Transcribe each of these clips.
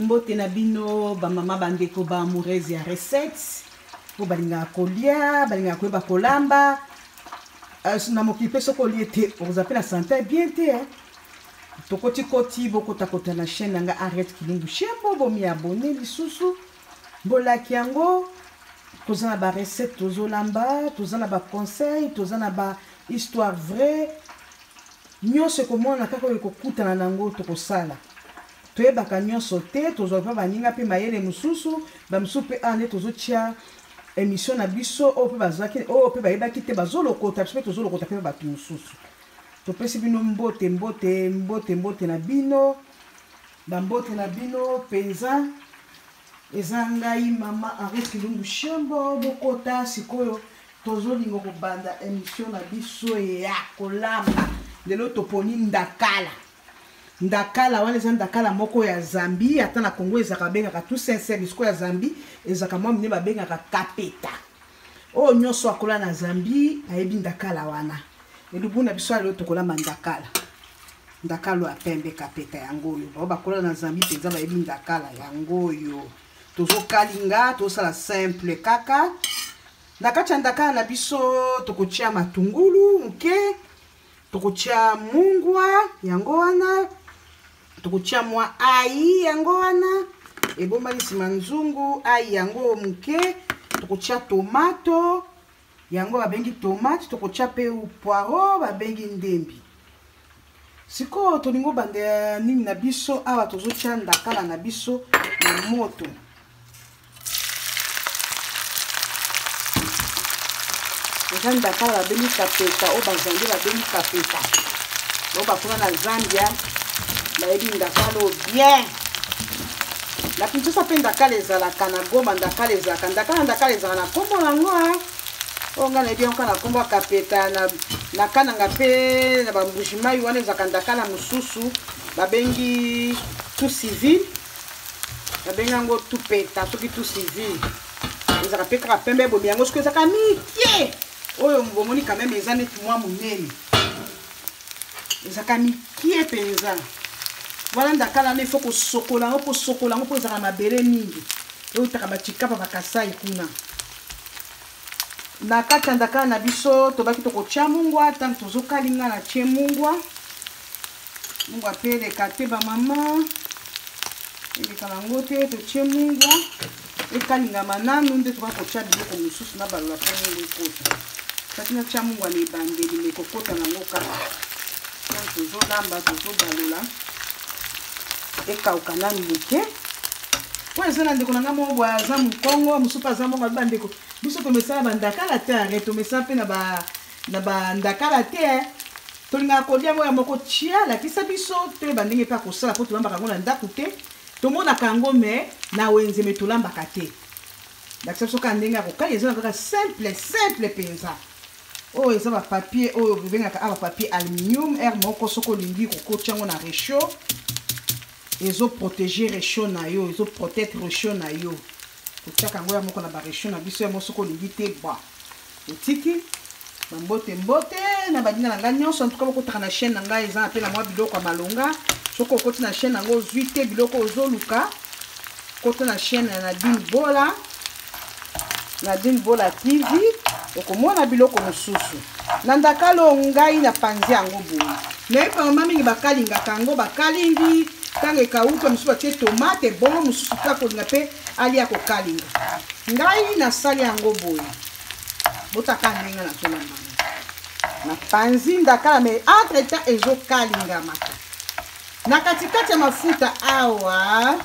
Mbote na bino ba mama bandeko ba amoureuse ya recettes po balinga kolia balinga koyeba kolamba na mokipe soko liete vous appelle la santé bien te tokoti koti bokota kota na chaîne nanga arrête Kilungu Shembo bomi abonné lisusu bolaki yango tozana ba recette tozolamba tozana ba conseil tozana ba histoire vraie nyonso komona kaka kokutana nango tokosala toyebaka nyonso te tozwa pa baninga pe mayele mususu bamusu pe ane tozotia émission na biso o pe bazaki o pe bayebaki te bazolokota pe tozolokota pe bato mususu topesi bino mbote na bino bambote na bino penza eza ngai mama arrête Kilungu Shembo bokota sikoyo tozolingo kobanda émission na biso ya kolamba lelo toponi ndakala wana eza ndakala moko ya Zambie ata na Congo ezaka bengaka tout sincère siko ya Zambie ezaka mwa mine babengaka kapeta o nyonso akola na Zambie ayebi ndakala wana elubu na biso lelo tokolamba ndakalo ya pembe kapeta yango oyo bao bakola na Zambie penza bayebi ndakala yango oyo tozokalinga tosala simple kaka na kati ya ndakala na biso tokotia matungulu nke tokotia mungwa yango wana tokotia mwa ai yango wana ebomba lisima nzungu ai yango muke tokotia tomato yango babengi tomate tokotia pe poiro babengi ndembi siko tolingo bande nini na biso awa tozotia ndakala na biso na moto eza ndakala babengi kapeta o bazangi babengi kapeta bo bakuna na Zambia bayebi ndakala bien na Kinshasa pe ndakala ezalaka na Goma ndakala ezalaka ndakala ezalaka na kombo nango onga na bien kana kombo kapeta na kananga pe na bambujimai wana ezalaka ndakala mususu babengi tout civil babengi yango tout peta soki tout civil ezalaka pe kaka pembe bomi yango soki ezalaka mikie oyo mbomoni quand même eza neti mwa munene ezalaka mikie penza voilà ndakala na ifo kosokola ngo po sokola ngo po ezalaka mabele mingi oyo taka batikapa bakasai kuna na kati ya ndakala na biso tobaki tokotia mungwa ntango tozokalinga na tie mungwa pe eleka te bamama eleka nango te totie mungwa ekalingama nanu nde toka kotia biloko mosusu na balola mpo mungu ekota kati na tia mungwa na ebandeli mekokota nango kaka ntango tozolamba tozobalola ekauka nanu moke po eza na ndeko na nga moko boye aza mokongo mosusu aza moko abi bandeko biso tomesala bandakala te are tomesala mpe na bandakala te tolingaka kolia moya moko tia lakisa biso toyeba ndenge mpe akosala mpo tolambaka yango na ndako te tomonaka yango me na wenze me tolambaka te lakisa biso kaka ndenge akokali eza na kaka simple penza oyo eza bapapier oyo bobengaka a bapapier aluminium r moko soko olingi kokotia yango na réchaud ezoprotéger réchaud na yo ezoprotètre réchaud na yo totiaka yango ya moko na baréchaud na biso ya moko soko olingi te ba otiki bambote na badinga na ngai nyonso en tout cas bokotaka na chaîne na ngai eza na pe na mwa biloko ya malonga soko okoti na chaîne yango ozwi te biloko ozoluka kota na chaîne ya Nadine Bola TV okomona biloko mosusu na ndakalo ngai na panzi yango boye nayebi mama mingi bakalingaka yango bakalingi ntango ekauka mosusu batie tomate bongo mosusu kaka kolinga mpe alia kokalinga ngai nasali yango boye botaka ndenge nazolamba na panzi ndakala me entre temps ezokalingama na katikati ya mafuta awa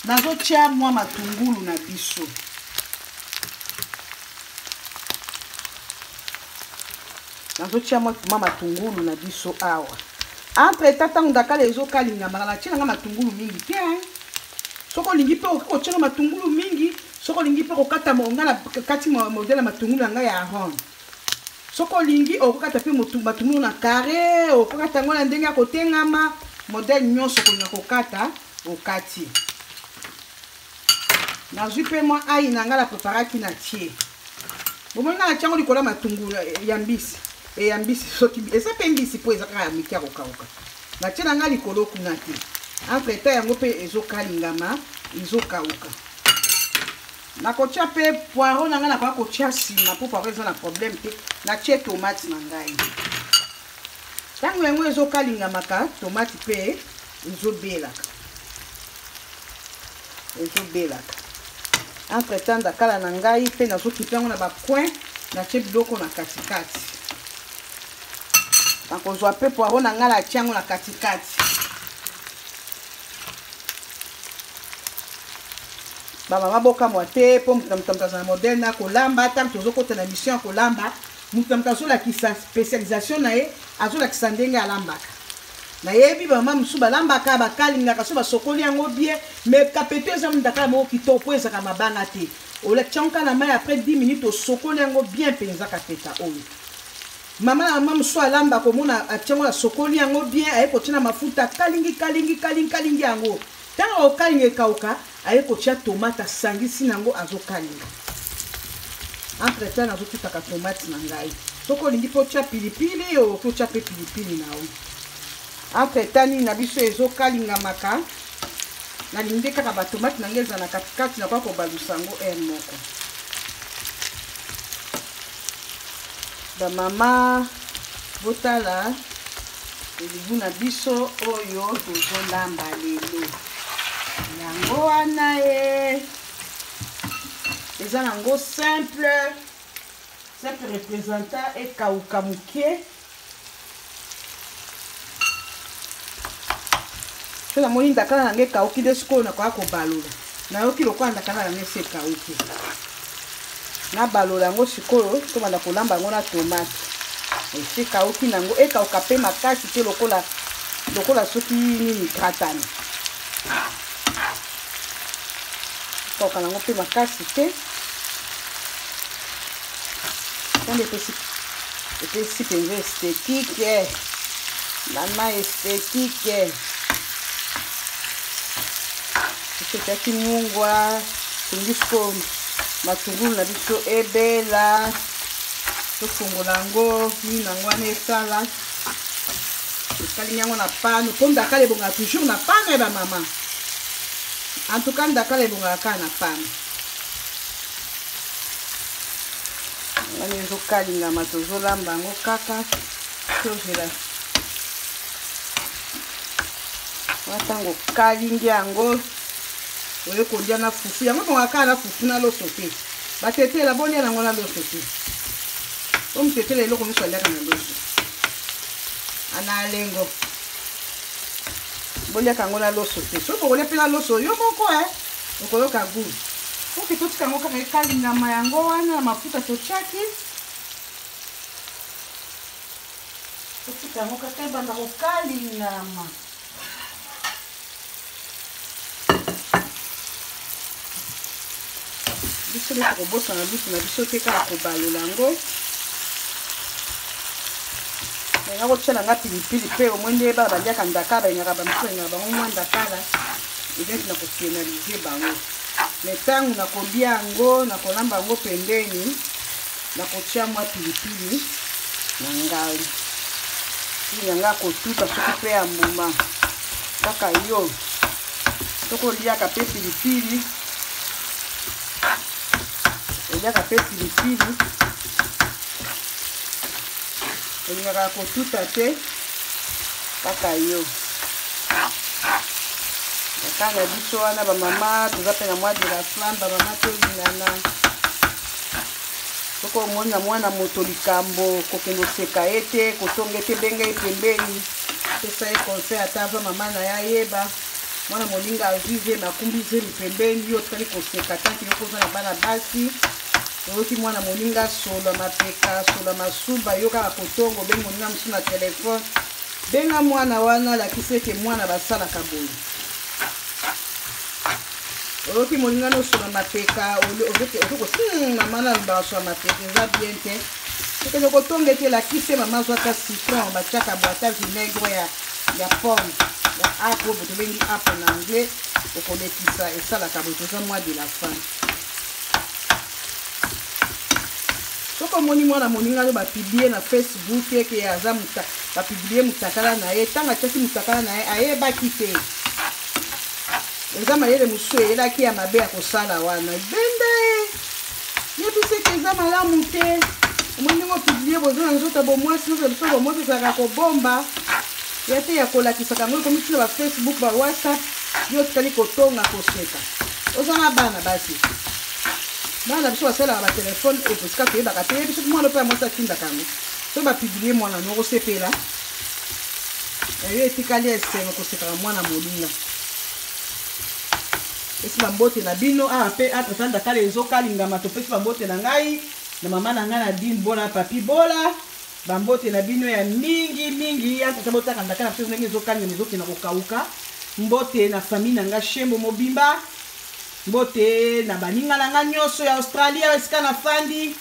nazotia mwa matungulu na biso awa entre temps ntango ndakala ezokalingama natie nanga matungulu mingi te soko olingi mpe okotianga matungulu mingi soko olingi mpe kokata monga na kati modele ya matungulu na ngai ya ronde soko olingi okokata mpe matungulu na carré okokata yango na ndenge ya kotengama modele nyonso kolinga kokata okati nazwi mpe mwa ai na ngai na preparaki na tie bomoi nga na tiango likolo ya matungulu ya mbisi ya mbisi soki eza mpe mbisi mpo eza kaka ya mike ya kokauka natie na ngai likolo kuna te entre temps yango pe ezokalingama ezokauka. Nakotia pe poireau nanga na kwa kotia sima po poireau eza na problème te na tie tomate na ngai. Tango yango ezokalingamaka tomate pe ezobelaka. Entre temps dakala na ngai pe nazokipa yango na ba coin na tie biloko na katikati. Nakozwa pe poireau na ngai na tie yango na katikati. Mama boka moite po mutamutaza na modèle na kolamba tant tozokota na mission kolamba mutamutazo la kisa spécialisation na ye azola kisandenge alambaka na yebi mama musu balambaka bakalinga kaso basokoli yango bien mais kapeto eza mundaka mo kitoko eza kama banga te ola tchanka na mai après 10 minutes osokoli yango bien penza kapeta oyo mama na mama musu alamba komona atchango la sokoli yango bien aye kotina mafuta kalingi yango tango okalinga kauka aye kotia tomate sangisi nango azokalinga. Entre temps nazokutaka tomate na ngai. Soko lingi po tia pilipili o ko tia pe pilipili na o. Entre temps ni na biso ezokalinga maka. Na lingi kaka ba tomate na ngeza na katikati na kwa ko balusa ngo moko. Ba mama botala elibu na biso oyo tozolamba lelo. Yango wana eza nango simple représentant ekauka muke so na moni ndakala nange ekauki nde sikoyo nakoka kobalola nayoki lokola ndakala nange esi ekauki nabalola yango sikoyo tobanda kolamba yango na tomate esi ekauki nango ekauka mpe makasi te lokola soki nini gratane kauka nango mpe makasi te ntango epesi penza esthétique mama esthétique etiaki mungwa tolingi siko matungulu na biso ebela tofungola yango nini nango wana esala ekalingi yango na pane po ndakala ebongaka toujours na pane ba mama. En tout cas, ndakala ebongaka kaka na pane. Ngani ezokalingama tozolamba yango kaka tozela. Watango kalingi yango oyo kolia na fufu yango ebongaka kaka na fufu na loso te. Batetela bolia nango na loso te. Omutetela eloko miso aliaka na loso. Ana alengo. Bolia kango na loso te. So bolia pe na loso yo moko okoloka gu. Oke totika ngo kaka ekalingama yango wana mafuta tochaki. Totika ngo kaka banda kokalingama. Biso le kobosa na biso na biso te kaka kobalola yango. Nga ko tshela nga pilipili pe o mwende ba baliaka ndakala ingaka ba mso ingaka ba mwa ndakala eventi na kofinaliser bango metangu na kolia yango na kolamba yango pembeni na kotia mwa pilipili na ngai nyanga kotuta soki pe ya mbuma kaka yo soko liaka pe pilipili oliaka pe pilipili elingaka kotuta te kaka yo akanga biso wana bamama toza mpe na mwa de la flamme bamama tolingana soko omoni na mwana moto likambo kokende oseka ye te kotonga ete benga ye pembeni pesa ye conseil ata ava mama na ye ayeba mwana moninga avive makumbize lipembeni yo tokali koseka tanki yokoza na bana basi oyoki mwana moninga solo mapeka solo masuba yo kaka kotongo obengi moninga mosu na telefone benga mwana wana lakisi ete mwana basalaka boye oyoki moninga nosolo mapeka okoko mama na alobaka sola mapeka eza bien te okende kotonga ete lakisi mama azwaka citron batiaka boata vinaigre ya pomme ya apo bo tobengi apo na anglais okolekisa esalaka boye toza mwa de la fin. Soko moni mwana moninga lo bapiblie na Facebook eke aza bapiblie mutakala na ye tanga tiaki mutakala na ye ayebaki te eza mayele mosusu eyelaki ya mabe ya kosala wana benda yebisi ete eza malamu te omoni ngo publie bozona nzota bomwasi nyonso biso bomwasi ezalaka kobomba ya te ya kolakisaka yango ekomi tina bafacebook bawhatsapp yo tikali kotonga koseka oza na bana basi bana biso basalaka batelefone esika toyebaka te yebi soki mwana mpe ya mwasi atindaka yango so bapiblie mwana no okosepela yo etikali esengo kosekaka mwana molinga esi bambote na bino awa mpe atratanda kala ezokalingama topesi bambote na ngai na mama na ngai na dine bola papi bola bambote na bino ya mingi atrata botaka ndaka na biso ndenge ezokalingama ezokenda kokauka mbote na famille na ngai shembo mobimba mbote na baninga na ngai nyonso ya Australia esika na fandi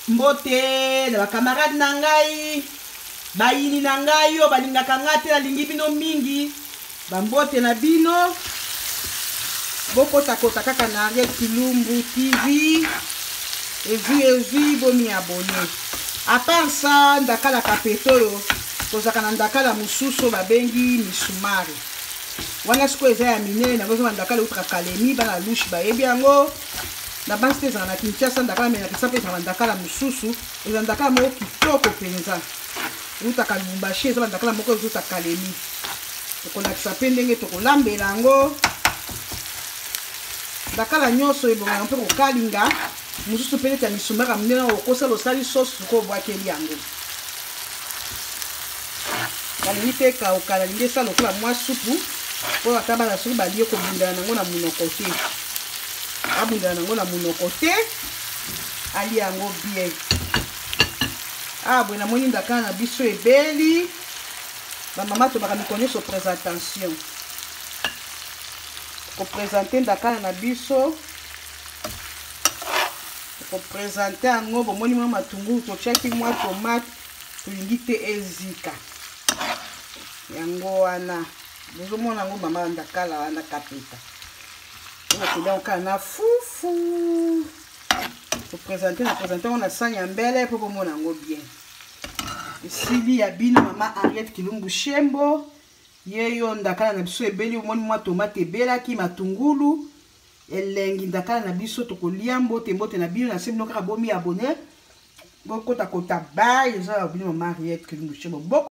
mbote na bakamarade na ngai bayini na ngai yo balingaka ngai te nalingi bino mingi bambote na bino bokotakota kaka na Henriette Kilumbu TV ezwi bomi abonné à part ça ndakala kapeto oyo kozaka na ndakala mosusu babengi misumari wana siko eza ya minene nango eza ndakala utra kalemi bana lushe bayebi yango na basi te ezala na Kinshasa ndakala menakisa mpe ezala ndakala mosusu eza ndakala moko kitoko mpenza utaka Lubumbashi eza ndakala moko ezuta kalemi tokolakisa mpe ndenge tokolambela yango ndakala nyonso ebongaka mpe kokalinga mosusu mpe neti ya misumari ya monene okosala osali sosi soko obwakeli yango balingi te ekauka nalingi esala lokola mwa supu oyo ata bana soki balie kobundana nango na monoko te abundana nango na monoko te ali yango bien boye namoni ndakala na biso ebeli bamama tobaka mikolo nyonso présentation koprésente ndakala na biso koprésente yango bomoni mwa matungulu totiaki mwa tomate tolingi te ezika yango wana bozomona yango mama ndakala wana kapita okolia okala na fufu koprésente yango na sani ya mbele mpo bomona yango bien esili ya bino mama Henriette Kilumbu Shembo yeyo ndakala na biso ebeli omoni mwa tomate ebelaki matungulu elengi ndakala na biso tokolia mbote na bino na se bino kaka bomi abonné bokota kota bay eza ya bino mama Henriette Kilumbu Shembo